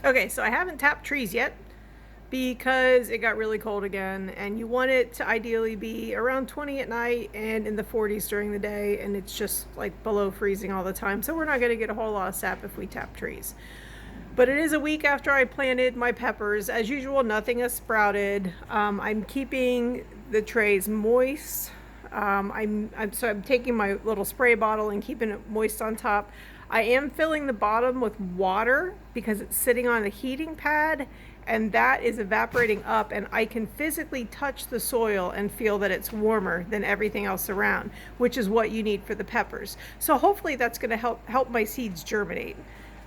Okay, so I haven't tapped trees yet because it got really cold again, and you want it to ideally be around 20 at night and in the 40s during the day, and it's just like below freezing all the time, so we're not going to get a whole lot of sap if we tap trees. But it is a week after I planted my peppers. As usual, nothing has sprouted. I'm keeping the trays moist. I'm taking my little spray bottle and keeping it moist on top. I am filling the bottom with water because it's sitting on the heating pad, and that is evaporating up, and I can physically touch the soil and feel that it's warmer than everything else around, which is what you need for the peppers. So hopefully that's going to help my seeds germinate.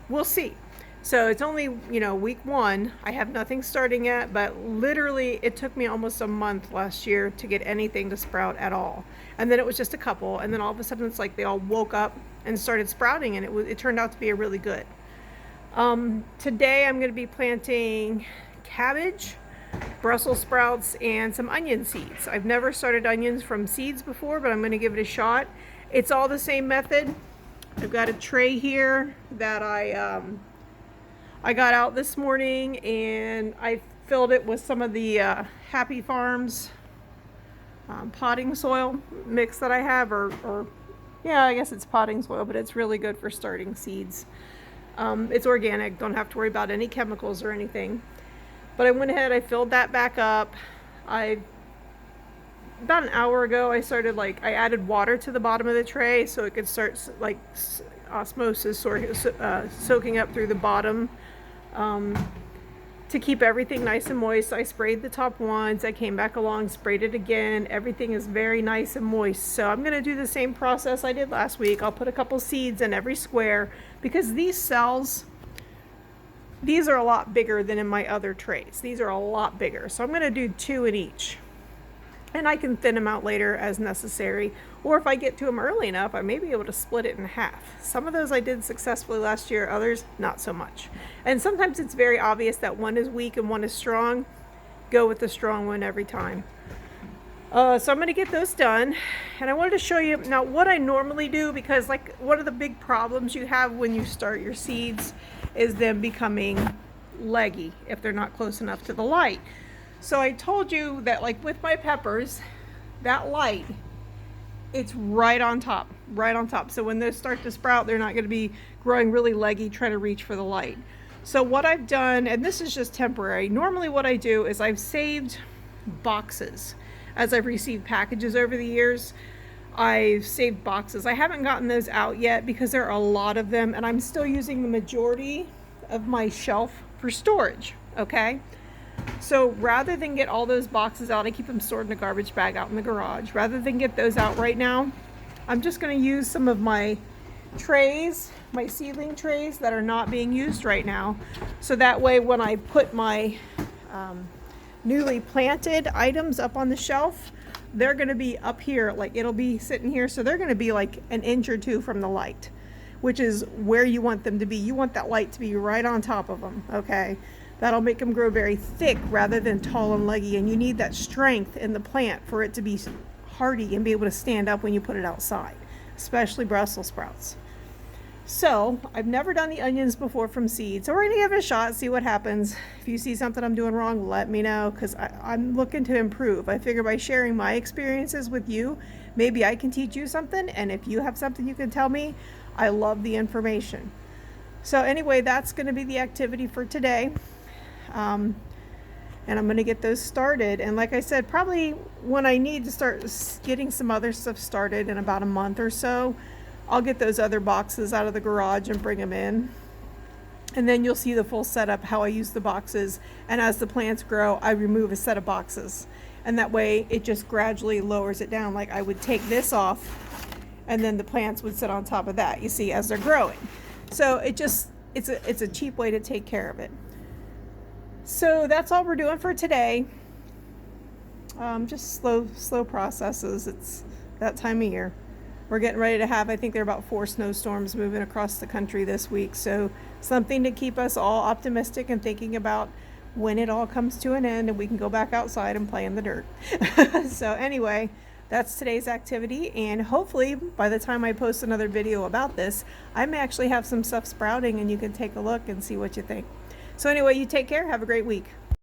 We'll see. So it's only, week one. I have nothing starting yet, but literally it took me almost a month last year to get anything to sprout at all. And then it was just a couple, and then all of a sudden it's like they all woke up and started sprouting, and it turned out to be a really good. Today I'm going to be planting cabbage, Brussels sprouts, and some onion seeds. I've never started onions from seeds before, but I'm going to give it a shot. It's all the same method. I've got a tray here that I got out this morning, and I filled it with some of the Happy Farms potting soil mix that I have, or yeah, I guess it's potting soil, but it's really good for starting seeds. It's organic, don't have to worry about any chemicals or anything. But I went ahead, I filled that back up. About an hour ago, I added water to the bottom of the tray so it could start like osmosis or soaking up through the bottom. To keep everything nice and moist, I sprayed the top once. I came back along, sprayed it again. Everything is very nice and moist. So I'm going to do the same process I did last week. I'll put a couple seeds in every square because these cells, these are a lot bigger than in my other trays. These are a lot bigger. So I'm going to do 2 in each. And I can thin them out later as necessary. Or if I get to them early enough, I may be able to split it in half. Some of those I did successfully last year, others not so much. And sometimes it's very obvious that one is weak and one is strong. Go with the strong one every time. So I'm going to get those done. And I wanted to show you now what I normally do, because like one of the big problems you have when you start your seeds is them becoming leggy if they're not close enough to the light. So I told you that like with my peppers, that light, it's right on top. So when they start to sprout, they're not going to be growing really leggy trying to reach for the light. So what I've done, and this is just temporary, normally what I do is I've saved boxes. As I've received packages over the years, I've saved boxes. I haven't gotten those out yet because there are a lot of them, and I'm still using the majority of my shelf for storage, okay? So rather than get all those boxes out, I keep them stored in a garbage bag out in the garage. Rather than get those out right now, I'm just going to use some of my trays, my seedling trays that are not being used right now. So that way when I put my newly planted items up on the shelf, they're going to be up here, like it'll be sitting here. So they're going to be like an inch or two from the light, which is where you want them to be. You want that light to be right on top of them, okay? That'll make them grow very thick rather than tall and leggy, and you need that strength in the plant for it to be hardy and be able to stand up when you put it outside, especially Brussels sprouts. So I've never done the onions before from seed, so we're gonna give it a shot, see what happens. If you see something I'm doing wrong, let me know, because I'm looking to improve. I figure by sharing my experiences with you, maybe I can teach you something, and if you have something you can tell me, I love the information. So anyway, that's going to be the activity for today. And I'm going to get those started. And like I said, probably when I need to start getting some other stuff started in about a month or so, I'll get those other boxes out of the garage and bring them in. And then you'll see the full setup, how I use the boxes. And as the plants grow, I remove a set of boxes. And that way it just gradually lowers it down. Like I would take this off and then the plants would sit on top of that, you see, as they're growing. So it's a cheap way to take care of it. So that's all we're doing for today. Just slow processes. It's that time of year. We're getting ready to have, I think there are about 4 snowstorms moving across the country this week. So something to keep us all optimistic and thinking about when it all comes to an end and we can go back outside and play in the dirt. So anyway, that's today's activity, and hopefully by the time I post another video about this, I may actually have some stuff sprouting and you can take a look and see what you think. So anyway, you take care. Have a great week.